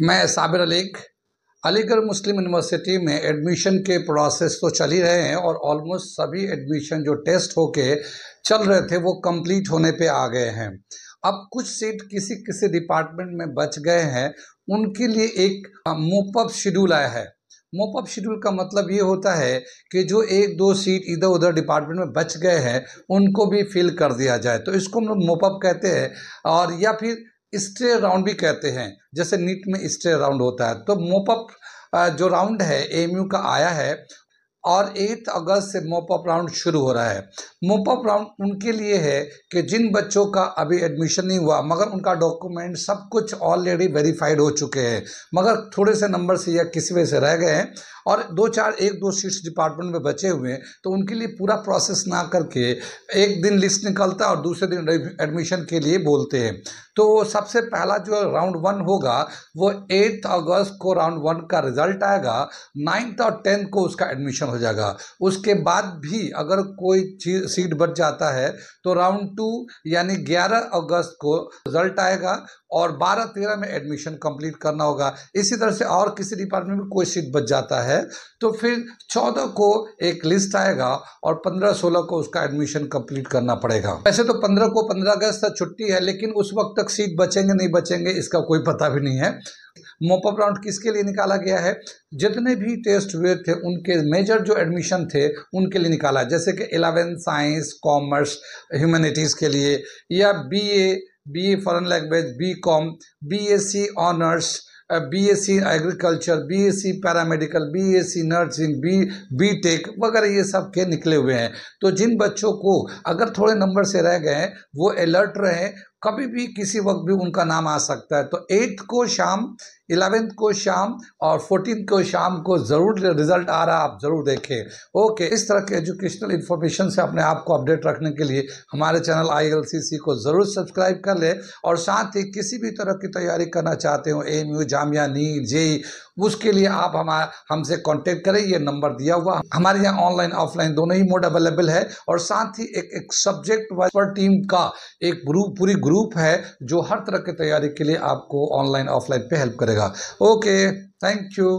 मैं साबिर अलीक अलीगढ़ मुस्लिम यूनिवर्सिटी में एडमिशन के प्रोसेस तो चल ही रहे हैं और ऑलमोस्ट सभी एडमिशन जो टेस्ट होके चल रहे थे वो कंप्लीट होने पे आ गए हैं। अब कुछ सीट किसी किसी डिपार्टमेंट में बच गए हैं, उनके लिए एक मूव अप शेड्यूल आया है। मूव अप शेड्यूल का मतलब ये होता है कि जो एक दो सीट इधर उधर डिपार्टमेंट में बच गए हैं उनको भी फिल कर दिया जाए, तो इसको हम लोग मूव अप कहते हैं। और या फिर स्टे राउंड भी कहते हैं, जैसे नीट में स्टे राउंड होता है। तो मोप अप जो राउंड है एएमयू का आया है और 8 अगस्त से मोप अप राउंड शुरू हो रहा है। मोप अप राउंड उनके लिए है कि जिन बच्चों का अभी एडमिशन नहीं हुआ मगर उनका डॉक्यूमेंट सब कुछ ऑलरेडी वेरीफाइड हो चुके हैं, मगर थोड़े से नंबर से या किसी वजह से रह गए हैं और एक दो सीट्स डिपार्टमेंट में बचे हुए हैं, तो उनके लिए पूरा प्रोसेस ना करके एक दिन लिस्ट निकलता है और दूसरे दिन एडमिशन के लिए बोलते हैं। तो सबसे पहला जो राउंड 1 होगा वो 8 अगस्त को राउंड 1 का रिजल्ट आएगा, 9th और 10th को उसका एडमिशन हो जाएगा। उसके बाद भी अगर कोई सीट बच जाता है तो राउंड 2 यानी 11 अगस्त को रिजल्ट आएगा और 12-13 में एडमिशन कंप्लीट करना होगा। इसी तरह से और किसी डिपार्टमेंट में कोई सीट बच जाता है तो फिर 14 को एक लिस्ट आएगा और 15-16 को उसका एडमिशन कंप्लीट करना पड़ेगा। वैसे तो 15 अगस्त तक छुट्टी है, लेकिन उस वक्त तक सीट बचेंगे नहीं बचेंगे इसका कोई पता भी नहीं है। मोप अप राउंड किसके लिए निकाला गया है? जितने भी टेस्ट हुए थे उनके मेजर जो एडमिशन थे उनके लिए निकाला, जैसे कि 11 साइंस कॉमर्स ह्यूमैनिटीज़ के लिए, या BA foreign language, BCom, BSc honours, BSc agriculture, BSc paramedical, BSc nursing, BTech वगैरह ये सब के निकले हुए हैं। तो जिन बच्चों को अगर थोड़े नंबर से रह गए वो अलर्ट रहे, कभी भी किसी वक्त भी उनका नाम आ सकता है। तो 8 को शाम, 11 को शाम और 14 को शाम को ज़रूर रिजल्ट आ रहा है, आप ज़रूर देखें। ओके, इस तरह के एजुकेशनल इन्फॉर्मेशन से अपने आप को अपडेट रखने के लिए हमारे चैनल ILCC को ज़रूर सब्सक्राइब कर ले। और साथ ही किसी भी तरह की तैयारी करना चाहते हो, AMU, जामिया, नीट, जेई, उसके लिए आप हमसे कांटेक्ट करें। ये नंबर दिया हुआ, हमारे यहाँ ऑनलाइन ऑफलाइन दोनों ही मोड अवेलेबल है। और साथ ही एक सब्जेक्ट वाइज पर टीम का एक पूरी ग्रुप है जो हर तरह की तैयारी के लिए आपको ऑनलाइन ऑफलाइन पे हेल्प करेगा। Okay, thank you.